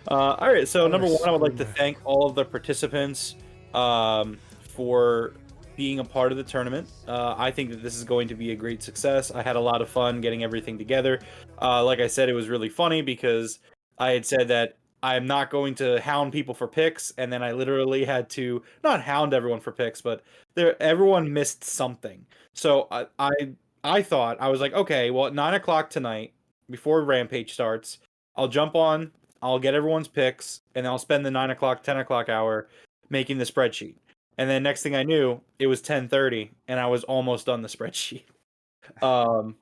All right, so That number was one, I would like to screwed. thank all of the participants for being a part of the tournament. I think that this is going to be a great success. I had a lot of fun getting everything together. Like I said, it was really funny because I had said that I'm not going to hound people for picks, and then I literally had to not hound everyone for picks, but everyone missed something. So I thought I was like, okay, well at 9 o'clock tonight, before Rampage starts, I'll jump on. I'll get everyone's picks, and I'll spend the 9 o'clock, 10 o'clock hour making the spreadsheet. And then next thing I knew, it was 10:30, and I was almost done the spreadsheet. Um,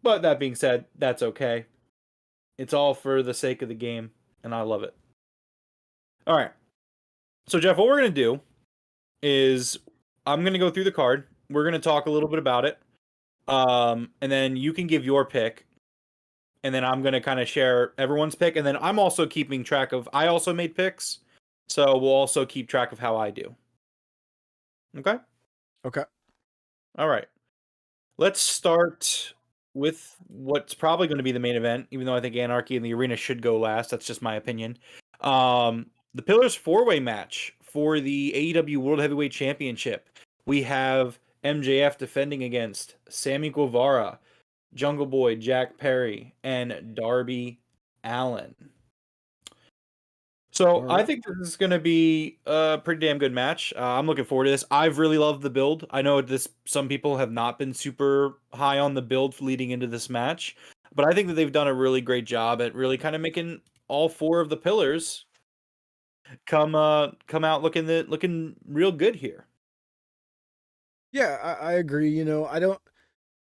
but that being said, that's okay. It's all for the sake of the game, and I love it. All right. So Jeff, what we're gonna do is I'm gonna go through the card. We're gonna talk a little bit about it, and then you can give your pick, and then I'm gonna kind of share everyone's pick, and then I'm also keeping track of. I also made picks, so we'll also keep track of how I do. Okay. Okay. All right. Let's start with what's probably going to be the main event, even though I think Anarchy in the Arena should go last. That's just my opinion. The Pillars four-way match for the AEW World Heavyweight Championship. We have MJF defending against Sammy Guevara, Jungle Boy Jack Perry, and Darby Allin. So I think this is going to be a pretty damn good match. I'm looking forward to this. I've really loved the build. I know this. Some people have not been super high on the build leading into this match, but I think that they've done a really great job at really kind of making all four of the pillars come out looking real good here. Yeah, I agree.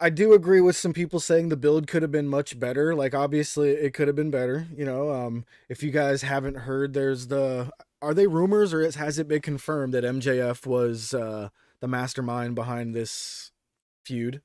I do agree with some people saying the build could have been much better. Like, obviously, it could have been better. If you guys haven't heard, are they rumors or has it been confirmed that MJF was the mastermind behind this feud?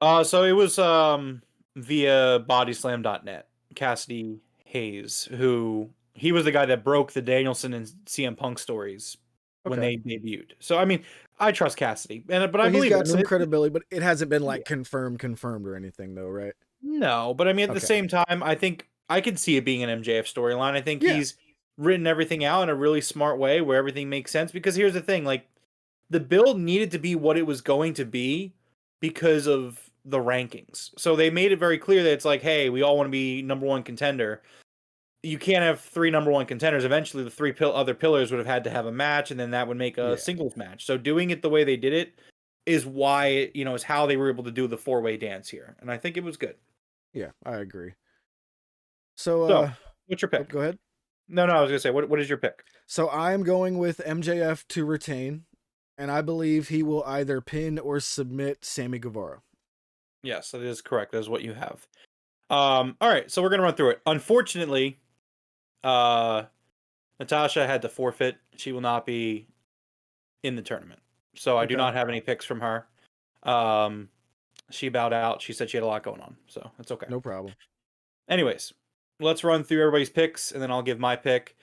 So it was via bodyslam.net. Cassidy Hayes, who he was the guy that broke the Danielson and CM Punk stories when Okay. they debuted. So I mean, I trust Cassidy, but So I he's believe it. got I mean, some credibility, but it hasn't been yeah. like confirmed or anything, though, right? No, but I mean, at the Okay. same time, I think I could see it being an MJF storyline. I think Yeah. he's written everything out in a really smart way where everything makes sense. Because here's the thing, like the build needed to be what it was going to be because of the rankings. So they made it very clear that it's like, hey, we all want to be number one contender. You can't have three number one contenders. Eventually, the three other pillars would have had to have a match, and then that would make a Yeah. singles match. So doing it the way they did it is why, is how they were able to do the four-way dance here. And I think it was good. Yeah, I agree. So, So, what's your pick? go ahead. No, I was gonna say, what is your pick? So I'm going with MJF to retain, and I believe he will either pin or submit Sammy Guevara. Yes, that is correct. That is what you have. All right, so we're gonna run through it. Unfortunately, Natasha had to forfeit. She will not be in the tournament, so I do Okay. not have any picks from her. Um, she bowed out. She said she had a lot going on, so that's okay. No problem. Anyways, let's run through everybody's picks, and then I'll give my pick.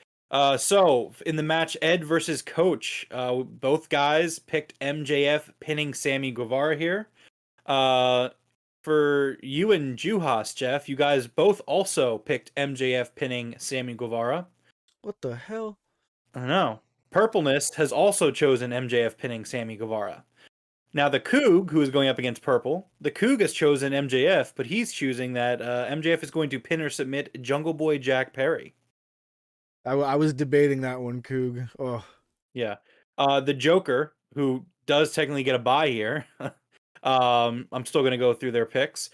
So in the match, Ed versus Coach, both guys picked MJF pinning Sammy Guevara here. For you and Juhas, Jeff, you guys both also picked MJF pinning Sammy Guevara. What the hell? I don't know. Purpleness has also chosen MJF pinning Sammy Guevara. Now the Coog, who is going up against Purple, the Coog has chosen MJF, but he's choosing that MJF is going to pin or submit Jungle Boy Jack Perry. I was debating that one, Coog. Oh, Yeah. The Joker, who does technically get a bye here, I'm still going to go through their picks.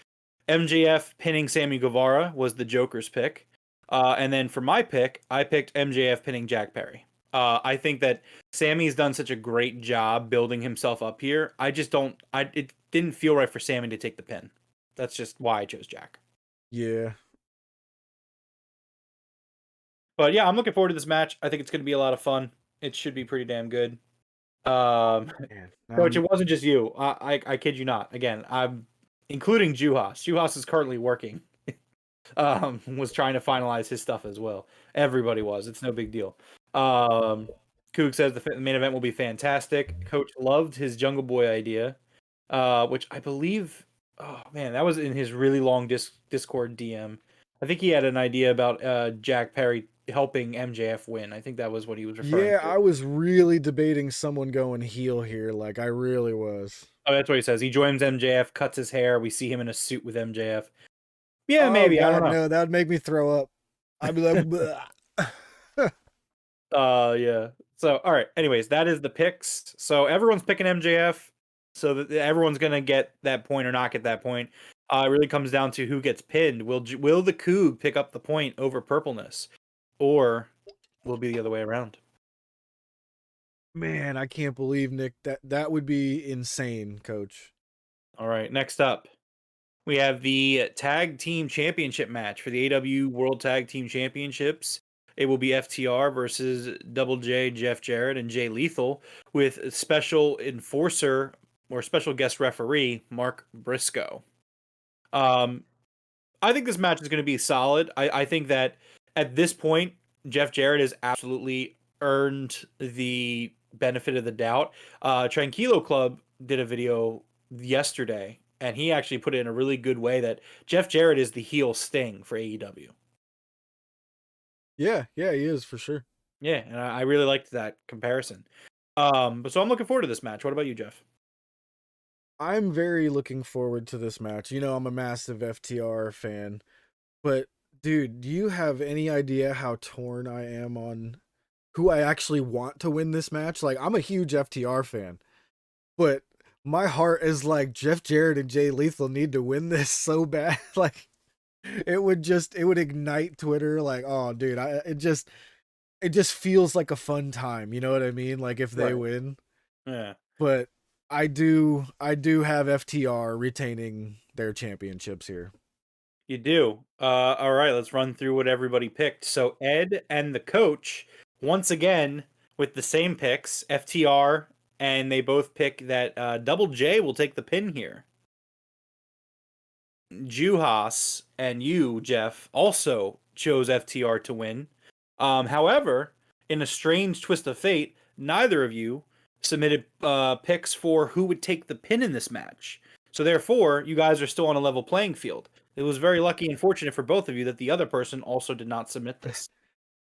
MJF pinning Sammy Guevara was the Joker's pick. And then for my pick, I picked MJF pinning Jack Perry. I think that Sammy's done such a great job building himself up here. It didn't feel right for Sammy to take the pin. That's just why I chose Jack. yeah. But yeah, I'm looking forward to this match. I think it's going to be a lot of fun. It should be pretty damn good. Man, Coach, it wasn't just you. I kid you not. Again, I'm including Juhas. Juhas is currently working. Was trying to finalize his stuff as well. Everybody was. It's no big deal. Coog says the main event will be fantastic. Coach loved his Jungle Boy idea, which I believe. Oh man, that was in his really long Discord DM. I think he had an idea about Jack Perry helping MJF win. I think that was what he was referring Yeah, to. I was really debating someone going heel here. Like, I really was. Oh, that's what he says. He joins MJF, cuts his hair. We see him in a suit with MJF. Yeah, Oh maybe. I don't God, know. no, that would make me throw up. I'd be like, "Bleh." Yeah. So, all right. Anyways, that is the picks. So everyone's picking MJF. So that everyone's gonna get that point or not get that point. It really comes down to who gets pinned. Will the Coug pick up the point over Purpleness, or will it be the other way around? Man, I can't believe Nick that would be insane, Coach. All right. Next up, we have the Tag Team Championship match for the AEW World Tag Team Championships. It will be FTR versus Double J, Jeff Jarrett, and Jay Lethal with special enforcer or special guest referee Mark Briscoe. Um, I think this match is going to be solid. I think that at this point, Jeff Jarrett has absolutely earned the benefit of the doubt. Tranquilo Club did a video yesterday, and he actually put it in a really good way that Jeff Jarrett is the heel Sting for AEW. Yeah, yeah, he is for sure. Yeah, and I really liked that comparison. But so I'm looking forward to this match. What about you, Jeff? I'm very looking forward to this match. You know, I'm a massive FTR fan, but dude, do you have any idea how torn I am on who I actually want to win this match? Like, I'm a huge FTR fan, but my heart is like Jeff Jarrett and Jay Lethal need to win this so bad. Like, it would ignite Twitter. Like, oh, dude, it just feels like a fun time. You know what I mean? Like if they Right. win, Yeah. but I do have FTR retaining their championships here. You do. All right, let's run through what everybody picked. So Ed and the coach, once again, with the same picks, FTR, and they both pick that Double J will take the pin here. Juhas and you, Jeff, also chose FTR to win. However, in a strange twist of fate, neither of you submitted picks for who would take the pin in this match. So therefore, you guys are still on a level playing field. It was very lucky and fortunate for both of you that the other person also did not submit this.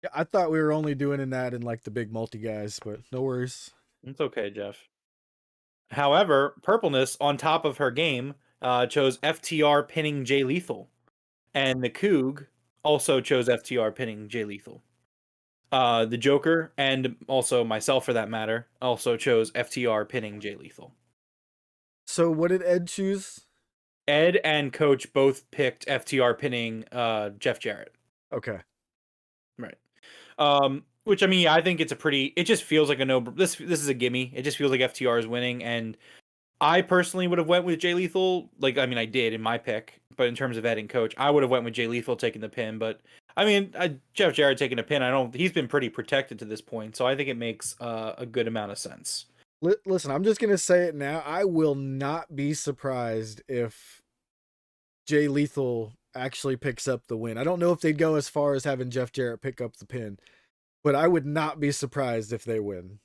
Yeah, I thought we were only doing that in like the big multi guys, but no worries. It's okay, Jeff. However, Purpleness, on top of her game, chose FTR pinning Jay Lethal. And the Coug also chose FTR pinning Jay Lethal. The Joker, and also myself for that matter, also chose FTR pinning Jay Lethal. So what did Ed choose? Ed and Coach both picked FTR pinning Jeff Jarrett. Okay. Right. Which I mean, yeah, I think it's a pretty. It just feels like a no. This is a gimme. It just feels like FTR is winning, and I personally would have went with Jay Lethal. Like, I mean, I did in my pick, but in terms of Ed and Coach, I would have went with Jay Lethal taking the pin. But I mean, Jeff Jarrett taking a pin. I don't. He's been pretty protected to this point, so I think it makes a good amount of sense. Listen, I'm just gonna say it now. I will not be surprised if Jay Lethal actually picks up the win. I don't know if they'd go as far as having Jeff Jarrett pick up the pin, but I would not be surprised if they win.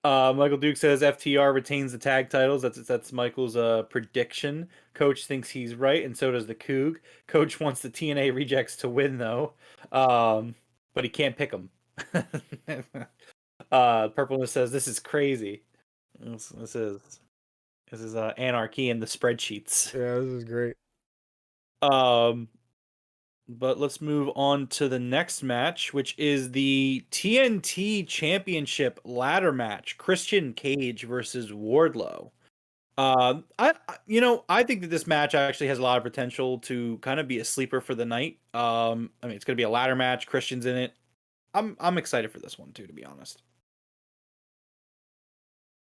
Michael Duke says FTR retains the tag titles. That's Michael's prediction. Coach thinks he's right, and so does the Coug. Coach wants the TNA rejects to win though, but he can't pick them. Purpleness says this is crazy. This is anarchy in the spreadsheets. Yeah, this is great. Um, but let's move on to the next match, which is the TNT Championship ladder match: Christian Cage versus Wardlow. I think that this match actually has a lot of potential to kind of be a sleeper for the night. I mean, it's gonna be a ladder match. Christian's in it. I'm excited for this one too, to be honest.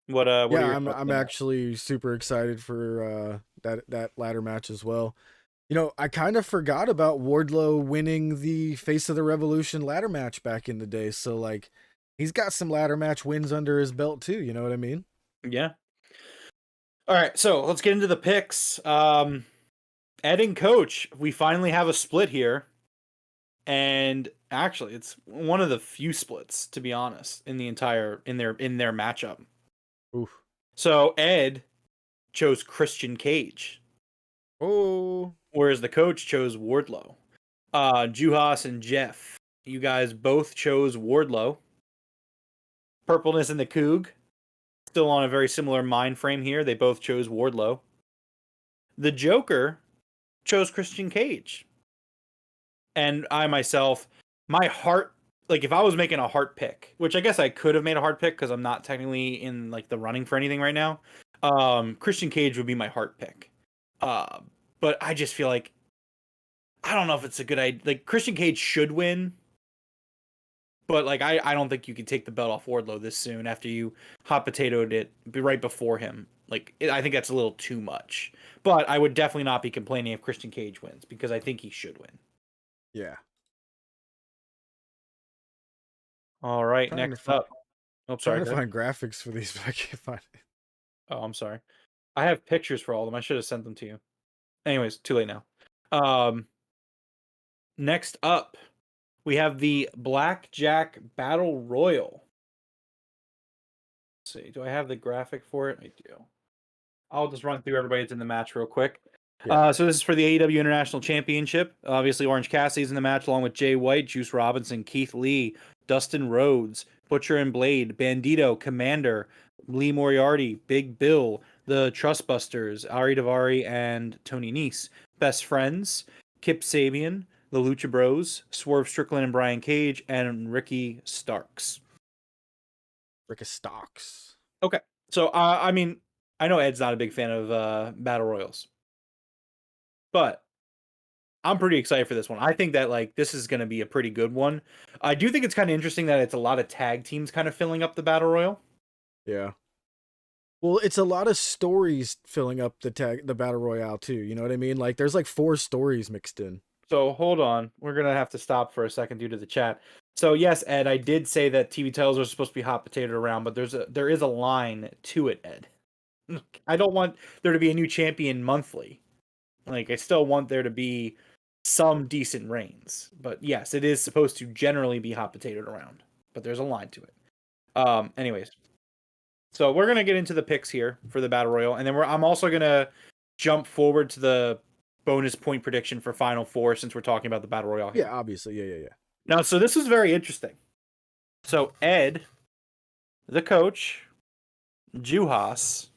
What are Yeah, your thoughts I'm on that? actually super excited for that ladder match as well. You know, I kind of forgot about Wardlow winning the Face of the Revolution ladder match back in the day. So like, he's got some ladder match wins under his belt too. You know what I mean? Yeah. All right, so let's get into the picks. Ed and Coach, we finally have a split here, and actually, it's one of the few splits, to be honest, in the entire in their matchup. Oof. So Ed chose Christian Cage, Oh. whereas the coach chose Wardlow. Juhas and Jeff, you guys both chose Wardlow. Purpleness and the Coog, still on a very similar mind frame here. They both chose Wardlow. The Joker chose Christian Cage. And I myself, my heart, like if I was making a heart pick, which I guess I could have made a heart pick because I'm not technically in like the running for anything right now. Christian Cage would be my heart pick. But I just feel like I don't know if it's a good idea. Like Christian Cage should win, but like I don't think you can take the belt off Wardlow this soon after you hot potatoed it right before him. Like I think that's a little too much. But I would definitely not be complaining if Christian Cage wins because I think he should win. Yeah. All right, Trying to next find, up. Oh, trying sorry. to find graphics for these, but I can't find it. Oh, I'm sorry. I have pictures for all of them. I should have sent them to you. Anyways, too late now. Next up, we have the Blackjack Battle Royal. Let's see, do I have the graphic for it? I do. I'll just run through everybody that's in the match real quick. Yeah. So this is for the AEW International Championship. Obviously, Orange Cassidy's in the match along with Jay White, Juice Robinson, Keith Lee, Dustin Rhodes, Butcher and Blade, Bandito, Commander, Lee Moriarty, Big Bill, the Trustbusters, Ari Daivari, and Tony Nese. Best Friends, Kip Sabian, the Lucha Bros, Swerve Strickland and Brian Cage, and Ricky Starks. Ricky Starks. Okay. So, I mean, I know Ed's not a big fan of Battle Royals, but I'm pretty excited for this one. I think that like this is going to be a pretty good one. I do think it's kind of interesting that it's a lot of tag teams kind of filling up the Battle Royal. Yeah. Well, it's a lot of stories filling up the battle royale too. You know what I mean? Like there's like 4 stories mixed in. So hold on, we're gonna have to stop for a second due to the chat. So yes, Ed, I did say that TV titles are supposed to be hot potatoed around, but there is a line to it, Ed. I don't want there to be a new champion monthly. Like I still want there to be some decent reigns. But yes, it is supposed to generally be hot potatoed around. But there's a line to it. Anyways. So we're gonna get into the picks here for the Battle Royal, and then I'm also gonna jump forward to the bonus point prediction for Final Four since we're talking about the Battle Royal here. Yeah, obviously. Yeah. Now, so this is very interesting. So Ed, the coach, Juhas,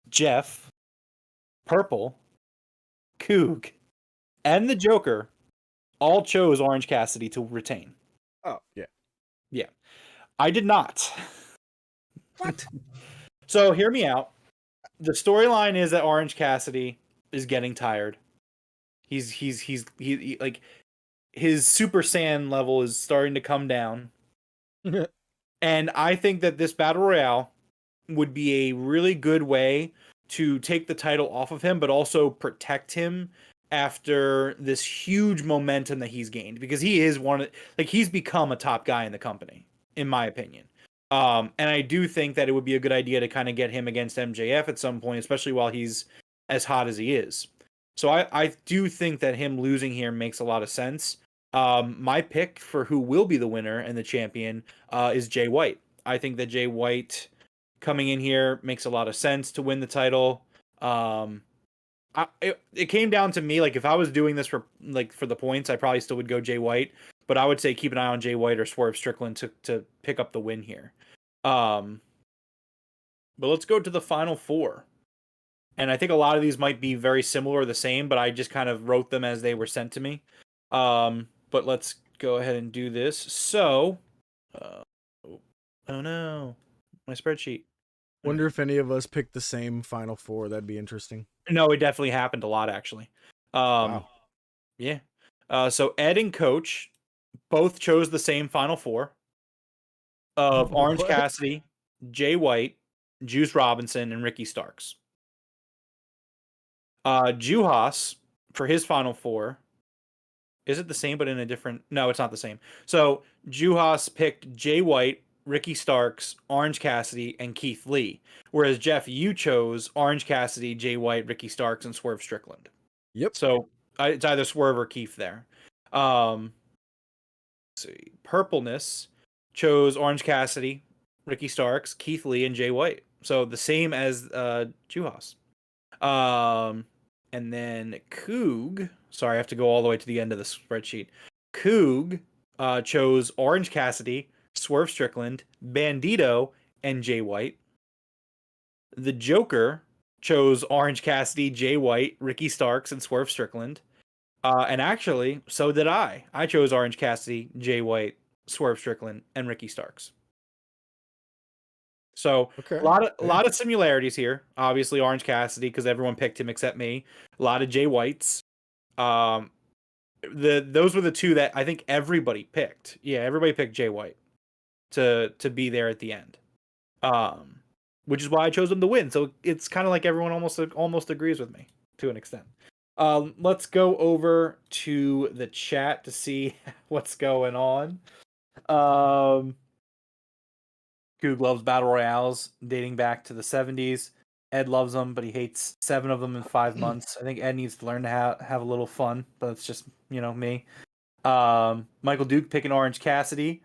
Jeff, Purple, Coog, and the Joker all chose Orange Cassidy to retain. Oh, yeah. Yeah. I did not. What? So hear me out. The storyline is that Orange Cassidy is getting tired. He like his Super Saiyan level is starting to come down. And I think that this Battle Royale would be a really good way to take the title off of him, but also protect him after this huge momentum that he's gained because he is he's become a top guy in the company, in my opinion. And I do think that it would be a good idea to kind of get him against MJF at some point, especially while he's as hot as he is. So I do think that him losing here makes a lot of sense. My pick for who will be the winner and the champion is Jay White. I think that Jay White coming in here makes a lot of sense to win the title. It came down to me, like if I was doing this for the points, I probably still would go Jay White, but I would say keep an eye on Jay White or Swerve Strickland to pick up the win here. But let's go to the Final Four. And I think a lot of these might be very similar or the same, but I just kind of wrote them as they were sent to me. But let's go ahead and do this. So, oh no, my spreadsheet. Wonder if any of us picked the same Final Four. That'd be interesting. No, it definitely happened a lot, actually. Wow. Yeah. So Ed and Coach both chose the same Final Four of Orange What? Cassidy, Jay White, Juice Robinson, and Ricky Starks. Juhas, for his Final Four, is it the same but in a different... No, it's not the same. So Juhas picked Jay White, Ricky Starks, Orange Cassidy, and Keith Lee. Whereas Jeff, you chose Orange Cassidy, Jay White, Ricky Starks, and Swerve Strickland. Yep. So it's either Swerve or Keith there. Let's see. Purpleness chose Orange Cassidy, Ricky Starks, Keith Lee, and Jay White. So the same as Juhas. And then Coog, sorry, I have to go all the way to the end of the spreadsheet. Coog chose Orange Cassidy, Swerve Strickland, Bandito, and Jay White. The Joker chose Orange Cassidy, Jay White, Ricky Starks, and Swerve Strickland. And actually, so did I. I chose Orange Cassidy, Jay White, Swerve Strickland, and Ricky Starks. So Okay. a Yeah. lot of similarities here. Obviously, Orange Cassidy because everyone picked him except me. A lot of Jay Whites. Um, those were the two that I think everybody picked. Yeah, everybody picked Jay White to be there at the end. Um, which is why I chose him to win. So it's kind of like everyone almost agrees with me to an extent. Let's go over to the chat to see what's going on. Goog loves battle royales dating back to the 70s. Ed loves them, but he hates 7 of them in 5 months. I think Ed needs to learn to have a little fun, but it's just, me. Michael Duke picking Orange Cassidy.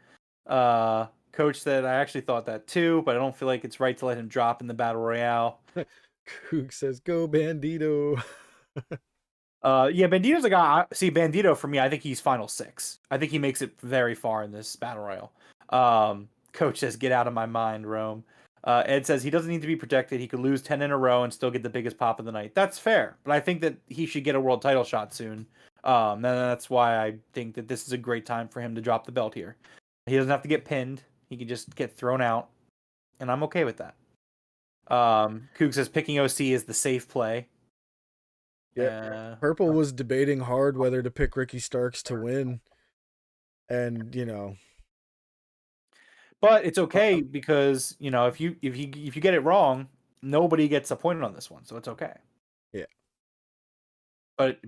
Coach said I actually thought that too, but I don't feel like it's right to let him drop in the battle royale. Coog says, "Go Bandito." Yeah, Bandito's a guy. See, Bandito for me, I think he's final 6. I think he makes it very far in this battle royal. Coach says, "Get out of my mind, Rome." Ed says he doesn't need to be protected. He could lose 10 in a row and still get the biggest pop of the night. That's fair, but I think that he should get a world title shot soon. And that's why I think that this is a great time for him to drop the belt here. He doesn't have to get pinned. He can just get thrown out, and I'm okay with that. Coog says picking OC is the safe play. Yeah. Purple was debating hard whether to pick Ricky Starks to win, and but it's okay because if you get it wrong, nobody gets a point on this one, so it's okay. Yeah. But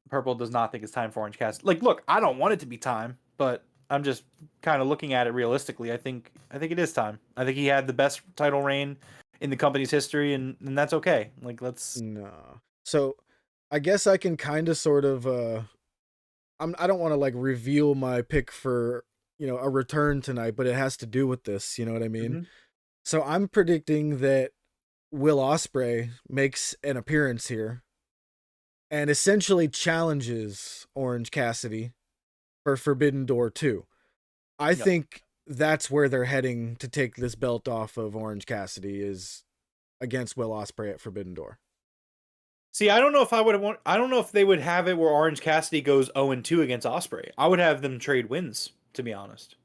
Purple does not think it's time for Orange Cassidy. Like, look, I don't want it to be time, but I'm just kind of looking at it realistically. I think it is time. I think he had the best title reign in the company's history, and that's okay. Like, let's. No. So, I guess I can kind of sort of I don't want to like reveal my pick for, a return tonight, but it has to do with this, you know what I mean? Mhm. So, I'm predicting that Will Ospreay makes an appearance here and essentially challenges Orange Cassidy for Forbidden Door 2. I Yep. think that's where they're heading to take this belt off of Orange Cassidy is against Will Ospreay at Forbidden Door. See, I don't know if I don't know if they would have it where Orange Cassidy goes 0-2 against Ospreay. I would have them trade wins, to be honest.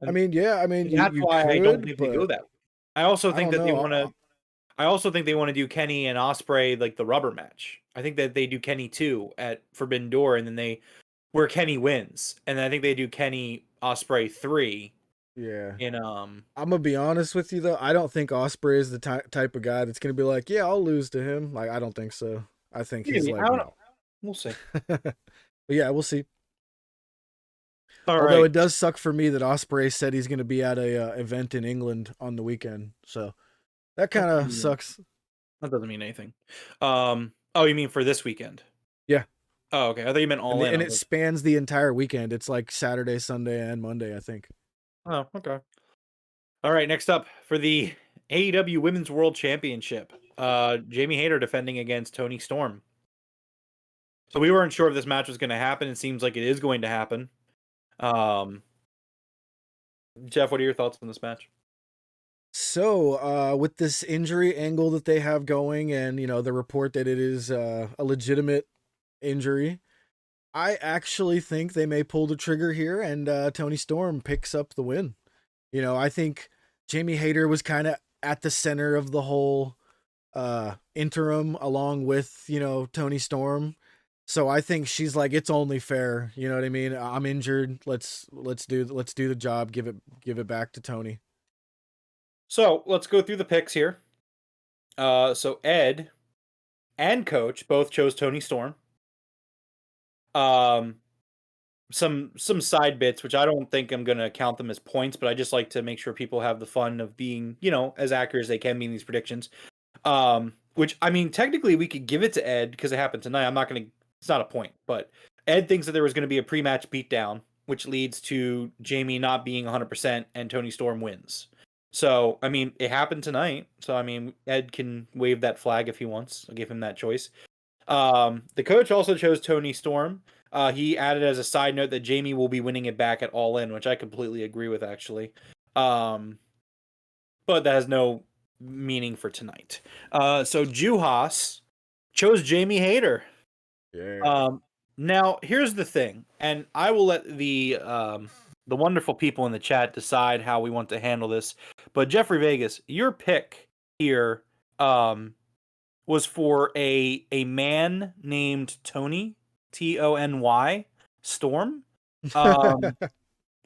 I mean, yeah, I mean, And that's you why I don't could, think they go but that way. I also I think don't that they know. want to. I also think they want to do Kenny and Osprey like the rubber match. I think that they do Kenny 2 at Forbidden Door, and then where Kenny wins, and then I think they do Kenny Osprey 3 Yeah. in I'm gonna be honest with you though. I don't think Osprey is the type of guy that's gonna be like, yeah, I'll lose to him. Like, I don't think so. I think he's maybe I like, don't no. know. We'll see. But yeah, we'll see. All Although right. it does suck for me that Osprey said he's gonna be at a event in England on the weekend, so that kind of sucks. That doesn't mean anything. Oh, you mean for this weekend? Yeah. Oh, okay. I thought you meant all in. And it spans the entire weekend. It's like Saturday, Sunday, and Monday, I think. Oh, okay. All right. Next up for the AEW Women's World Championship, Jamie Hayter defending against Toni Storm. So we weren't sure if this match was going to happen. It seems like it is going to happen. Jeff, what are your thoughts on this match? So, with this injury angle that they have going, and the report that it is a legitimate injury, I actually think they may pull the trigger here, and Toni Storm picks up the win. I think Jamie Hayter was kind of at the center of the whole interim, along with Toni Storm. So I think she's like, it's only fair. You know what I mean? I'm injured. Let's do the job. Give it back to Toni. So let's go through the picks here. So Ed and Coach both chose Toni Storm. Some side bits, which I don't think I'm gonna count them as points, but I just like to make sure people have the fun of being, as accurate as they can be in these predictions. Which I mean, technically we could give it to Ed because it happened tonight. I'm not gonna. It's not a point, but Ed thinks that there was going to be a pre-match beatdown, which leads to Jamie not being 100% and Toni Storm wins. So I mean, it happened tonight. So I mean, Ed can wave that flag if he wants. I'll give him that choice. The coach also chose Tony Storm. He added as a side note that Jamie will be winning it back at All In, which I completely agree with, actually. But that has no meaning for tonight. So Juhas chose Jamie Hayter. Yeah. Now here's the thing, and I will let the wonderful people in the chat decide how we want to handle this. But Jeffrey Vegas, your pick here was for a man named Tony, Tony Storm.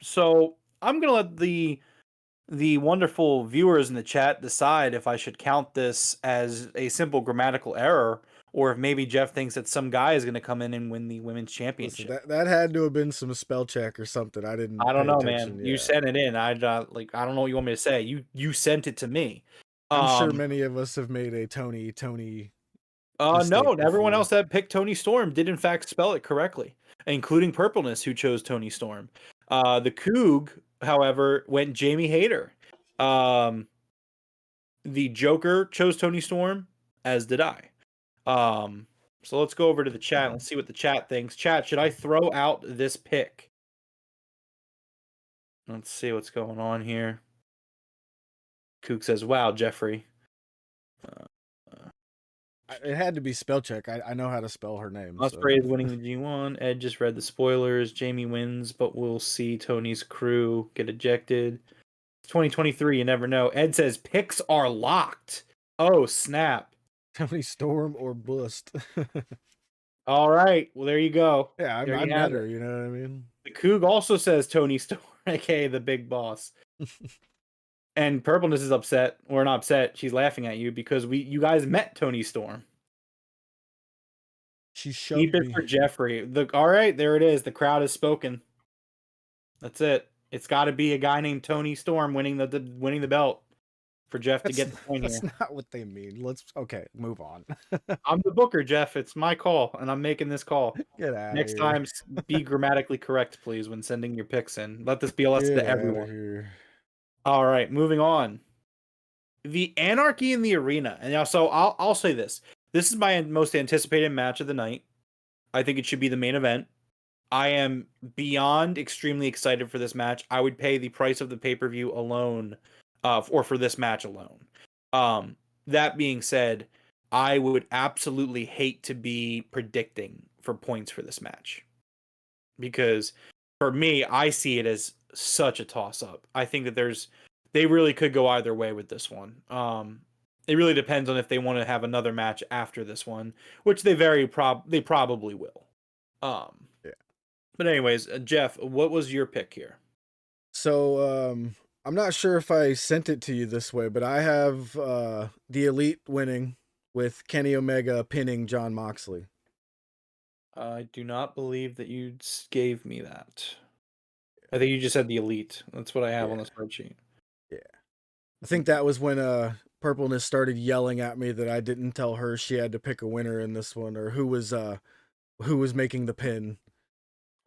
So I'm gonna let the wonderful viewers in the chat decide if I should count this as a simple grammatical error, or if maybe Jeff thinks that some guy is going to come in and win the women's Listen, championship. that had to have been some spell check or something. I I didn't don't pay know, man. attention. You Yeah. sent it in. I I don't know what you want me to say. You sent it to me. I'm sure Um, many of us have made a Tony no, mistake everyone before. else that picked Tony Storm did in fact spell it correctly, including Purpleness, who chose Tony Storm. The Coog, however, went Jamie Hayter. Um, the Joker chose Tony Storm, as did I. So let's go over to the chat. Let's see what the chat thinks. Chat, should I throw out this pick? Let's see what's going on here. Kook says, "Wow, Jeffrey." It had to be spell check. I know how to spell her name. So Osprey is winning the G1. Ed just read the spoilers. Jamie wins, but we'll see Tony's crew get ejected. 2023, you never know. Ed says picks are locked. Oh, snap. Tony Storm or Bust. All right. Well, there you go. Yeah, There I you met have her. it. You know what I mean? The Coog also says Tony Storm, aka the big boss. And Purpleness is upset, or not upset. She's laughing at you because you guys met Tony Storm. She Keep shoved it me. for Jeffrey. All right, there it is. The crowd has spoken. That's it. It's got to be a guy named Tony Storm winning the belt for Jeff to get the point That's here. not what they mean. Let's move on. I'm the booker, Jeff. It's my call, and I'm making this call. Get out of Next here. time, be grammatically correct, please, when sending your picks in. Let this be a lesson Get to out of everyone. here. All right, moving on. The Anarchy in the Arena, and now so I'll say this. This is my most anticipated match of the night. I think it should be the main event. I am beyond extremely excited for this match. I would pay the price of the pay-per-view alone, or for this match alone. Um, that being said, I would absolutely hate to be predicting for points for this match, because for me, I see it as such a toss-up. I think that they really could go either way with this one. It really depends on if they want to have another match after this one, which they probably will. Yeah. But anyways, Jeff, what was your pick here? So I'm not sure if I sent it to you this way, but I have the Elite winning with Kenny Omega pinning John Moxley. I do not believe that you gave me that. I think you just said the Elite. That's what I have on the spreadsheet. Yeah. I think that was when Purpleness started yelling at me that I didn't tell her she had to pick a winner in this one, or who was making the pin.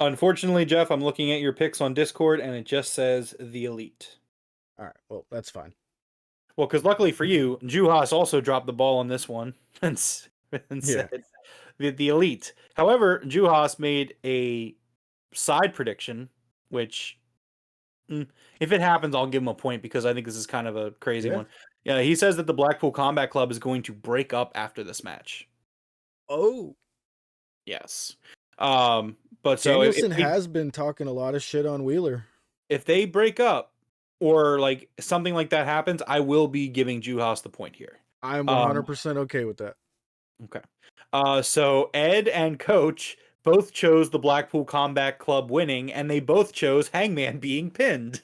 Unfortunately, Jeff, I'm looking at your picks on Discord and it just says the Elite. All right, well, that's fine. Well, because luckily for you, Juhas also dropped the ball on this one and said the Elite. However, Juhas made a side prediction, which if it happens, I'll give him a point because I think this is kind of a crazy one. Yeah, he says that the Blackpool Combat Club is going to break up after this match. Oh. Yes. But so Danielson has been talking a lot of shit on Wheeler. If they break up or like something like that happens, I will be giving Juhas the point here. I'm 100% okay with that. Okay. So Ed and Coach both chose the Blackpool Combat Club winning, and they both chose Hangman being pinned.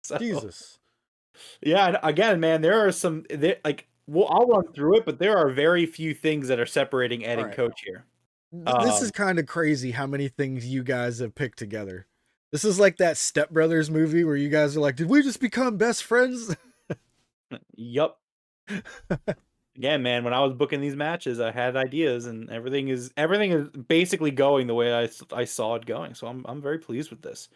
So, Jesus. Yeah, again, man, there are some I'll run through it, but there are very few things that are separating Ed and Coach here. This is kind of crazy how many things you guys have picked together. This is like that Step Brothers movie where you guys are like, did we just become best friends? Yup. Again, man, when I was booking these matches, I had ideas, and everything is basically going the way I saw it going. So I'm very pleased with this.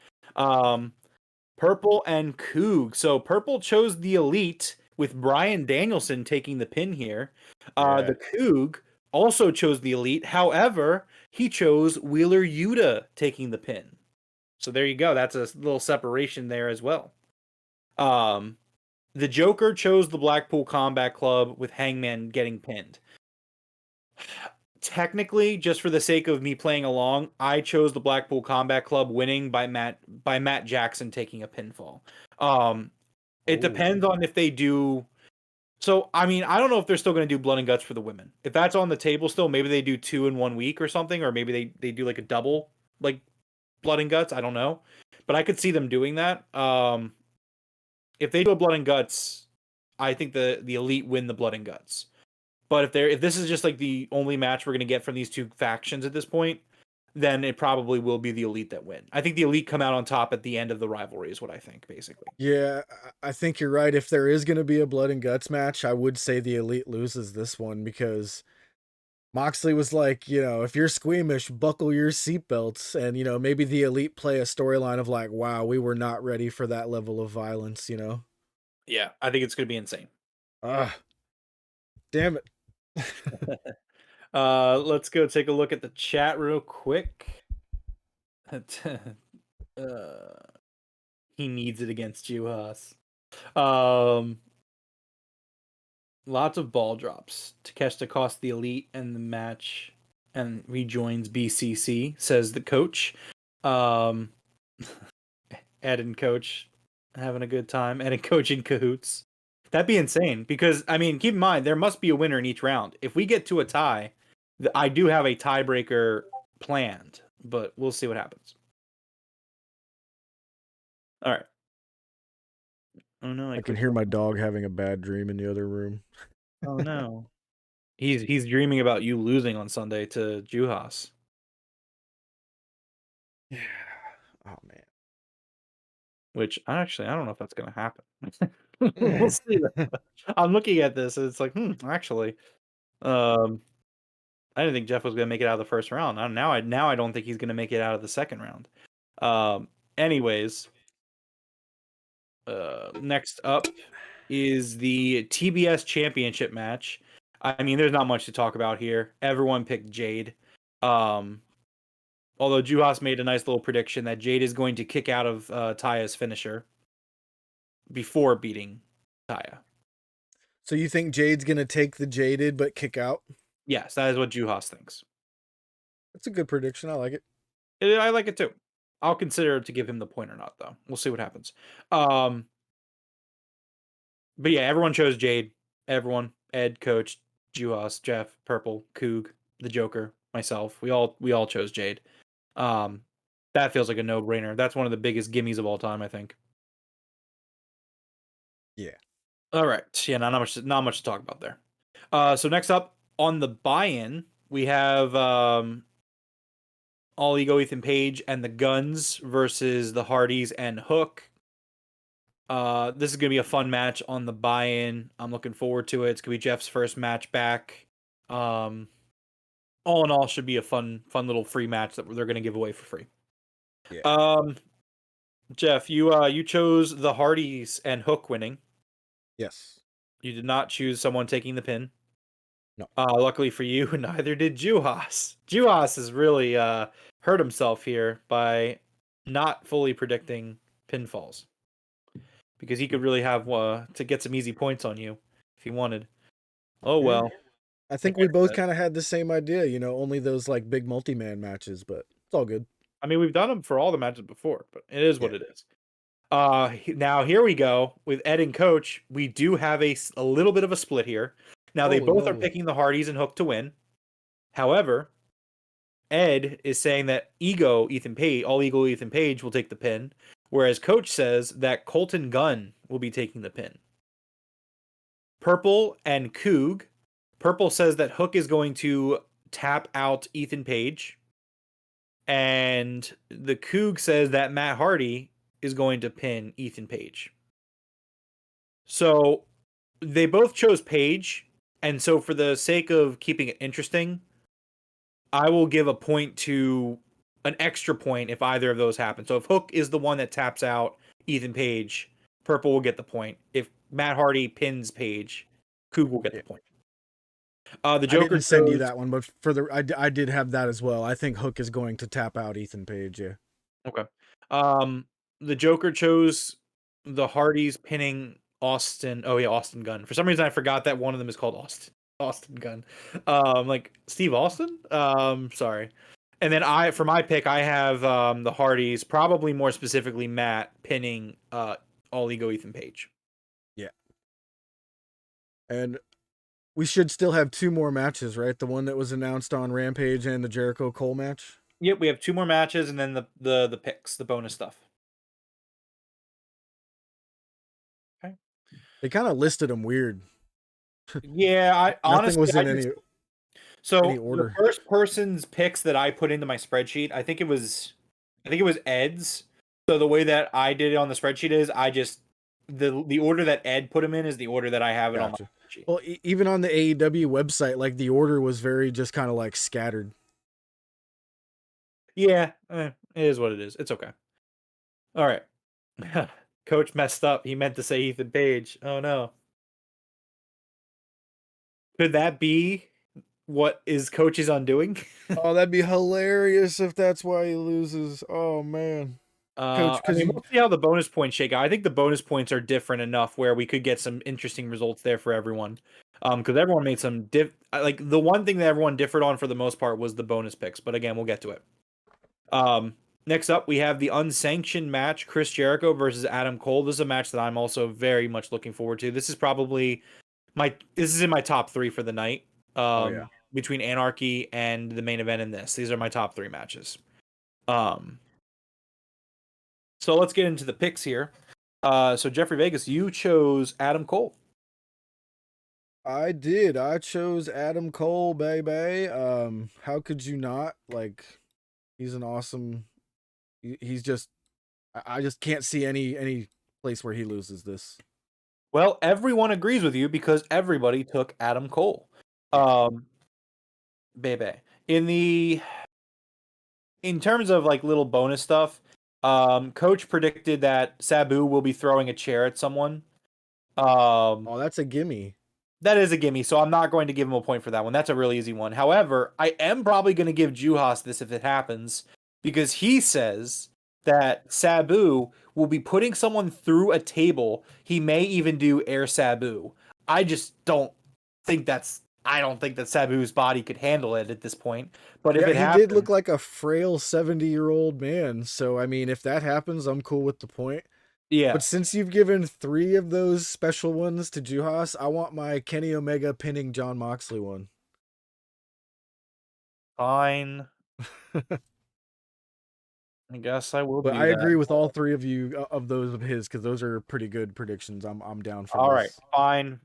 Purple and Coog. So Purple chose the Elite with Bryan Danielson taking the pin here. The Coog also chose the Elite. However, he chose Wheeler Yuta taking the pin. So there you go. That's a little separation there as well. The Joker chose the Blackpool Combat Club with Hangman getting pinned. Technically, just for the sake of me playing along, I chose the Blackpool Combat Club winning by Matt Jackson taking a pinfall. It depends on if they do. So, I mean, I don't know if they're still going to do Blood and Guts for the women. If that's on the table still, maybe they do 2 in 1 week or something, or maybe they do like a double, like Blood and Guts. I don't know, but I could see them doing that. If they do a Blood and Guts, I think the Elite win the Blood and Guts. But if this is just like the only match we're going to get from these two factions at this point, then it probably will be the Elite that win. I think the Elite come out on top at the end of the rivalry is what I think, basically. Yeah, I think you're right. If there is going to be a Blood and Guts match, I would say the Elite loses this one because Moxley was like, if you're squeamish, buckle your seatbelts. And, maybe the Elite play a storyline of like, wow, we were not ready for that level of violence, Yeah, I think it's going to be insane. Damn it. Let's go take a look at the chat real quick. He needs it against Juhas. Lots of ball drops. Takeshita cost the Elite and the match and rejoins BCC, says the coach. Ed and coach having a good time. Ed and coach in cahoots. That'd be insane because, I mean, keep in mind, there must be a winner in each round. If we get to a tie, I do have a tiebreaker planned, but we'll see what happens. All right. Oh no! I can hear my dog having a bad dream in the other room. Oh no! He's dreaming about you losing on Sunday to Juhas. Yeah. Oh man. Which I don't know if that's gonna happen. We'll see. I'm looking at this and it's like, actually, I didn't think Jeff was gonna make it out of the first round. Now I don't think he's gonna make it out of the second round. Anyways, next up is the TBS Championship match. I mean, there's not much to talk about here. Everyone picked Jade. Although Juhas made a nice little prediction that Jade is going to kick out of Taya's finisher before beating Taya. So you think Jade's going to take the Jaded but kick out? Yes, that is what Juhas thinks. That's a good prediction. I like it. I like it too. I'll consider to give him the point or not, though. We'll see what happens. But yeah, everyone chose Jade. Everyone, Ed, Coach, Juhas, Jeff, Purple, Coog, the Joker, myself. We all chose Jade. That feels like a no-brainer. That's one of the biggest gimmies of all time, I think. Yeah. All right. Yeah, not much to talk about there. So next up on the buy-in, we have All Ego Ethan Page and the Guns versus the Hardys and Hook. This is gonna be a fun match on the buy-in. I'm looking forward to it. It's gonna be Jeff's first match back. All in all, should be a fun little free match that they're gonna give away for free. Yeah. Jeff, you chose the Hardys and Hook winning. Yes. You did not choose someone taking the pin. No. Luckily for you, neither did Juhas. Juhas has really hurt himself here by not fully predicting pinfalls. Because he could really have to get some easy points on you if he wanted. Oh well. I think we both kind of had the same idea, only those like big multi-man matches, but it's all good. I mean, we've done them for all the matches before, but it is what it is. Now here we go with Ed and Coach. We do have a little bit of a split here. Now they both are picking the Hardys and Hook to win. However, Ed is saying that All Ego Ethan Page will take the pin, whereas Coach says that Colton Gunn will be taking the pin. Purple and Coog. Purple says that Hook is going to tap out Ethan Page. And the Coog says that Matt Hardy is going to pin Ethan Page. So they both chose Page. And so for the sake of keeping it interesting, I will give an extra point if either of those happen. So if Hook is the one that taps out Ethan Page, Purple will get the point. If Matt Hardy pins Page, Coog will get the point. The I Joker didn't send you chose. that one, but for the I did have that as well. I think Hook is going to tap out Ethan Page. Yeah. Okay. Um, the Joker chose the Hardys pinning Austin. Oh yeah, Austin Gunn. For some reason, I forgot that one of them is called Austin. Austin Gunn. Like Steve Austin. Sorry. And then for my pick, I have the Hardys, probably more specifically Matt pinning All Ego Ethan Page. Yeah. And we should still have two more matches, right? The one that was announced on Rampage and the Jericho Cole match. Yep, we have two more matches, and then the picks, the bonus stuff. Okay. They kind of listed them weird. Yeah, I Nothing honestly, was in any so the order. first person's picks that I put into my spreadsheet, I think it was Ed's. So the way that I did it on the spreadsheet is I just the order that Ed put him in is the order that I have it on my Gotcha. spreadsheet. Well, even on the AEW website, like the order was very just kind of like scattered. Yeah, it is what it is. It's okay. All right. Coach messed up. He meant to say Ethan Page. Oh no. Could that be what is Coach's undoing? Oh, that'd be hilarious if that's why he loses. Oh man, Coach, I because mean, you. we'll see how the bonus points shake out. I think the bonus points are different enough where we could get some interesting results there for everyone. Because everyone made some like the one thing that everyone differed on for the most part was the bonus picks. But again, we'll get to it. Next up, we have the unsanctioned match: Chris Jericho versus Adam Cole. This is a match that I'm also very much looking forward to. This is probably this is in my top three for the night. Oh yeah. Between Anarchy and the main event in this, these are my top three matches. Um, So let's get into the picks here. So Jeffrey Vegas, you chose Adam Cole. I did. I chose Adam Cole, baby. How could you not? Like, he's an awesome. He's just. I just can't see any place where he loses this. Well, everyone agrees with you because everybody took Adam Cole. Yeah. Baby. In the in terms of like little bonus stuff, Coach predicted that Sabu will be throwing a chair at someone. Oh, that's a gimme. That is a gimme, so I'm not going to give him a point for that one. That's a really easy one. However, I am probably going to give Juhas this if it happens, because he says that Sabu will be putting someone through a table. He may even do air Sabu. I just don't think that's. I don't think that Sabu's body could handle it at this point. But if Yeah, it he did look happens, like a frail 70-year-old man. So I mean, if that happens, I'm cool with the point. yeah, But since you've given 3 of those special ones to Juhas, I want my Kenny Omega pinning John Moxley one. fine. I guess I will But do I that. agree with all 3 of you of those of his because those are pretty good predictions. I'm down for All right, this. fine,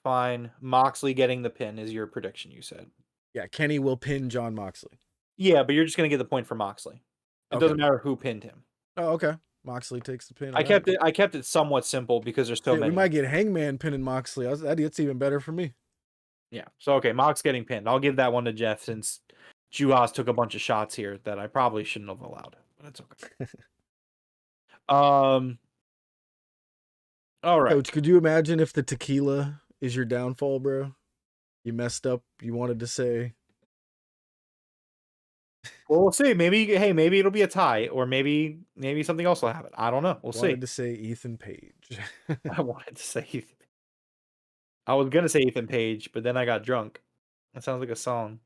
fine. Moxley getting the pin is your prediction. You said. Yeah, Kenny will pin John Moxley. Yeah, but you're just gonna get the point for Moxley. It Okay. doesn't matter who pinned him. Oh, okay. Moxley takes the pin. I All right. kept it. I kept it somewhat simple because there's so Shit, we many. might get Hangman pinning Moxley. That's even better for me. Yeah. So okay, Mox getting pinned. I'll give that one to Jeff since Juhas took a bunch of shots here that I probably shouldn't have allowed. But it's okay. Um. All right. Coach, could you imagine if the tequila is your downfall, bro? You messed up. You wanted to say. Well, we'll see. Maybe hey, maybe it'll be a tie, or maybe something else will happen. I don't know. We'll see. Wanted to say Ethan Page. I wanted to say Ethan. I was gonna say Ethan Page, but then I got drunk. That sounds like a song.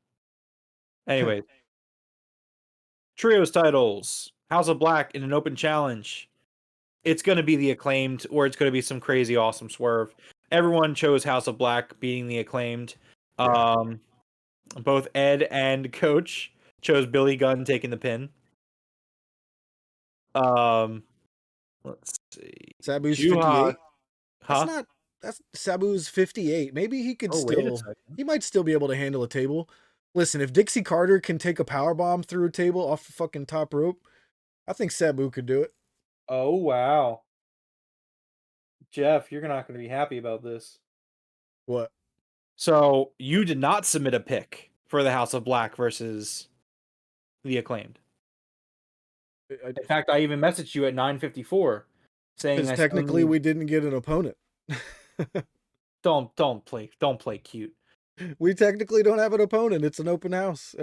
Anyway, trios titles. House of Black in an open challenge. It's going to be the Acclaimed, or it's going to be some crazy awesome swerve. Everyone chose House of Black beating the Acclaimed. Yeah. Both Ed and Coach chose Billy Gunn taking the pin. Let's see. Sabu's Juha, 58. That's huh? not that's Sabu's 58. Maybe he could Oh, wait a still second. he might still be able to handle a table. Listen, if Dixie Carter can take a power bomb through a table off the fucking top rope, I think Sabu could do it. Oh, wow. Jeff, you're not going to be happy about this. What? So, you did not submit a pick for the House of Black versus the Acclaimed. In fact, I even messaged you at 9:54 saying Because I still technically need we didn't get an opponent. don't play cute. We technically don't have an opponent. It's an open house.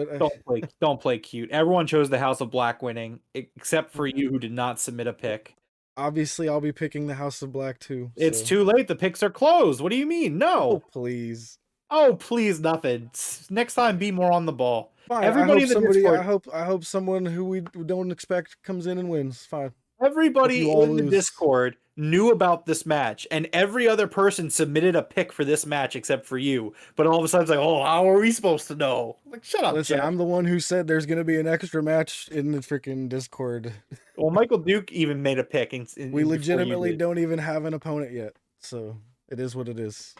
Don't play cute. Everyone chose the House of Black winning, except for you who did not submit a pick. Obviously, I'll be picking the House of Black too. It's So. too late. The picks are closed. What do you mean? Oh, No. please. Oh, please, nothing. Next time, be more on the ball. Fine. I Everybody hope in the somebody. Discord, I hope someone who we don't expect comes in and wins. Fine. Hope you everybody all in the lose. Discord knew about this match, and every other person submitted a pick for this match except for you. But all of a sudden, it's like, oh, how are we supposed to know? Like, shut up, Listen, Jeff. I'm the one who said there's gonna be an extra match in the freaking Discord. Well, Michael Duke even made a pick We before you legitimately did. don't even have an opponent yet, so it is what it is.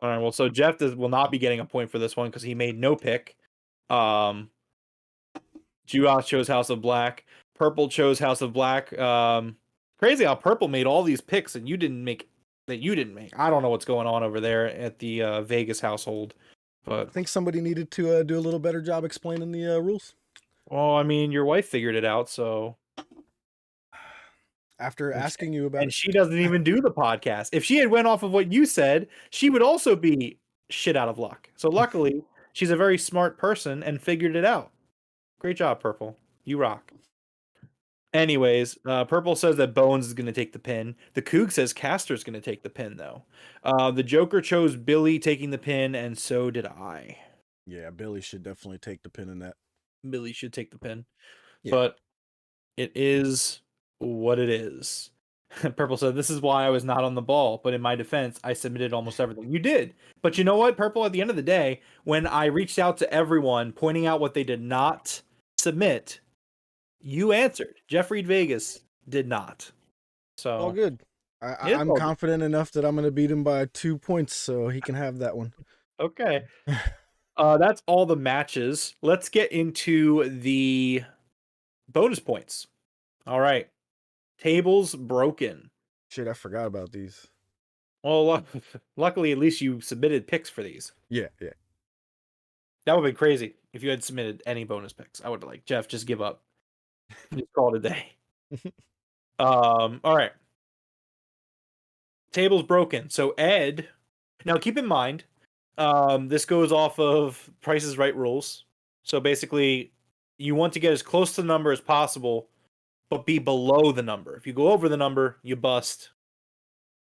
All right, well, so Jeff will not be getting a point for this one because he made no pick. Juos chose House of Black. Purple chose House of Black. Crazy how Purple made all these picks and you didn't make. I don't know what's going on over there at the Vegas household, I but think somebody needed to do a little better job explaining the rules. well, I mean, your wife figured it out, so After asking you about and it, she doesn't even do the podcast. If she had went off of what you said, she would also be shit out of luck. So luckily, she's a very smart person and figured it out. Great job, Purple. You rock. Anyways, Purple says that Bones is going to take the pin. The Coog says Caster's going to take the pin, though. The Joker chose Billy taking the pin, and so did I. yeah, Billy should definitely take the pin in that. Billy should take the pin. Yeah. But it is what it is. Purple said, this is why I was not on the ball, but in my defense, I submitted almost everything. You did. But you know what, Purple, at the end of the day, when I reached out to everyone pointing out what they did not submit, you answered. Jeff Reed Vegas did not. So All good. I'm confident enough that I'm going to beat him by 2 points, so he can have that one. Okay. That's all the matches. Let's get into the bonus points. All right. Tables broken. Shit, I forgot about these. Well, luckily, at least you submitted picks for these. Yeah. That would have been crazy if you had submitted any bonus picks. I would have Jeff, just give up. Just call it a day. All right. Tables broken. So Ed, now keep in mind, this goes off of Price is Right rules. So basically, you want to get as close to the number as possible, but be below the number. If you go over the number, you bust.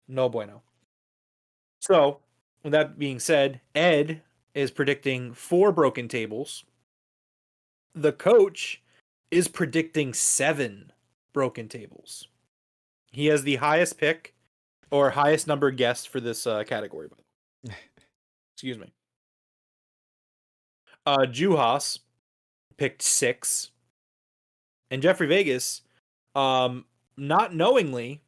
No bueno. So, with that being said, Ed is predicting 4 broken tables. The coach is predicting 7 broken tables. He has the highest pick or highest number guessed for this category. Excuse me. Juhas picked 6. And Jeffrey Vegas, not knowingly,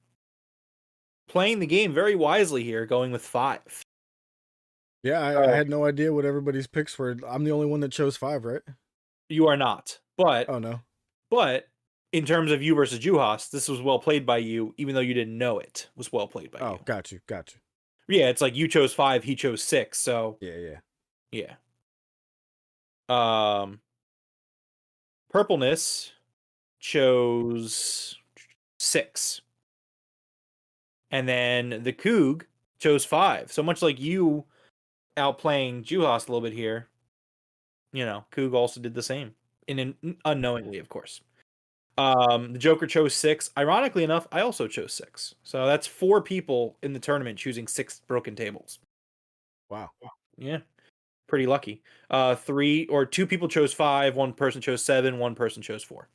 playing the game very wisely here, going with 5. Yeah, I had no idea what everybody's picks were. I'm the only one that chose 5, right? You are not. But Oh, no. But in terms of you versus Juhas, this was well played by you, even though you didn't know it was well played by you. Oh, got you. Yeah, it's like you chose 5, he chose 6, so Yeah. Purpleness chose 6. And then the Coog chose 5. So much like you outplaying Juhas a little bit here, Coog also did the same. Unknowingly, of course. The Joker chose 6. Ironically enough, I also chose 6. So that's 4 people in the tournament choosing 6 broken tables. Wow. Yeah. Pretty lucky. 2 people chose 5, 1 person chose 7, 1 person chose 4.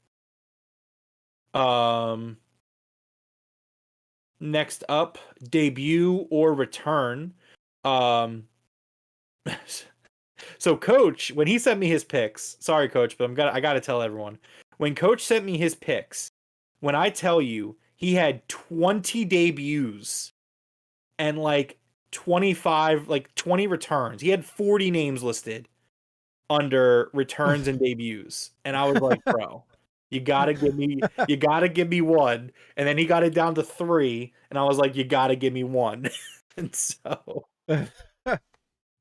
Next up, debut or return. So Coach, when he sent me his picks, sorry Coach, but I gotta tell everyone. When Coach sent me his picks, when I tell you he had 20 debuts and 20 returns. He had 40 names listed under returns and debuts. And I was like, bro, you gotta give me one. And then he got it down to 3, and I was like, you gotta give me 1. And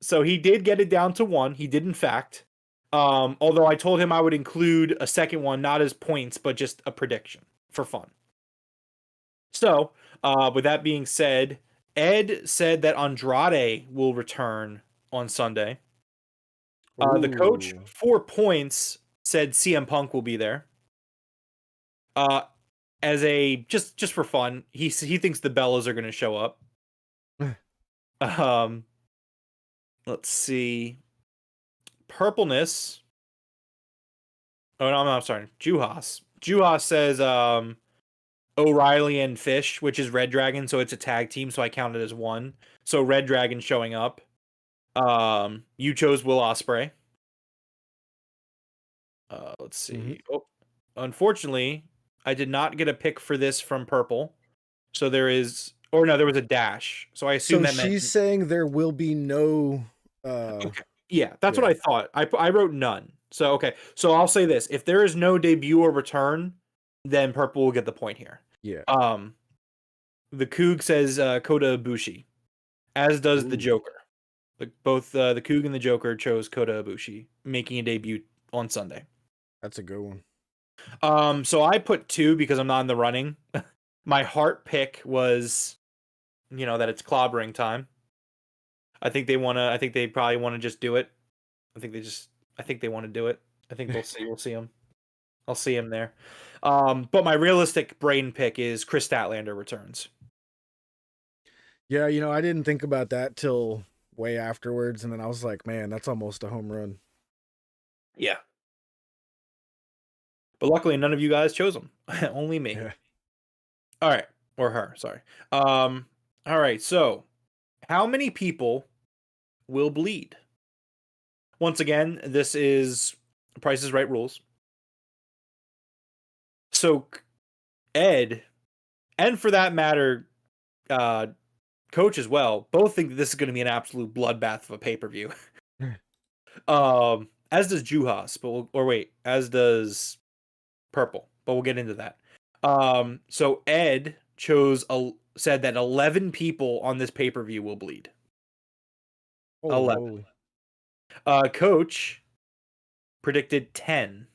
so he did get it down to 1. He did, in fact. Although I told him I would include a second one, not as points, but just a prediction for fun. So, with that being said, Ed said that Andrade will return on Sunday. The coach, Ooh. 4 points, said CM Punk will be there. As a just for fun, he thinks the Bellas are going to show up. Um, let's see. Purpleness. Oh no, I'm sorry. Juhas. Juhas says O'Reilly and Fish, which is Red Dragon, so it's a tag team, so I count it as one. So Red Dragon showing up. You chose Will Ospreay. Let's see. Oh, unfortunately, I did not get a pick for this from Purple. So there was a dash. So I assume So that meant she's saying there will be no. okay. Yeah, that's Yeah. what I thought. I wrote none. So okay. So I'll say this: if there is no debut or return, then Purple will get the point here. Yeah. The Coog says Kota Ibushi, as does the Ooh, Joker. Both the Coog and the Joker chose Kota Ibushi, making a debut on Sunday. that's a good one. So I put 2 because I'm not in the running. My heart pick was, that it's clobbering time. I think they probably want to just do it. I think they want to do it. I think we'll see. We'll see him. I'll see him there. But my realistic brain pick is Chris Statlander returns. Yeah, I didn't think about that till way afterwards, and then I was like, man, that's almost a home run. Yeah. But luckily, none of you guys chose him. Only me. Yeah. All right. Or her. Sorry. All right. So, how many people will bleed? Once again, this is Price is Right rules. So, Ed, and for that matter, Coach as well, both think that this is going to be an absolute bloodbath of a pay per view. As does Juhas, as does Purple, but we'll get into that. So Ed said that 11 people on this pay per view will bleed. Holy 11. moly. Coach predicted 10.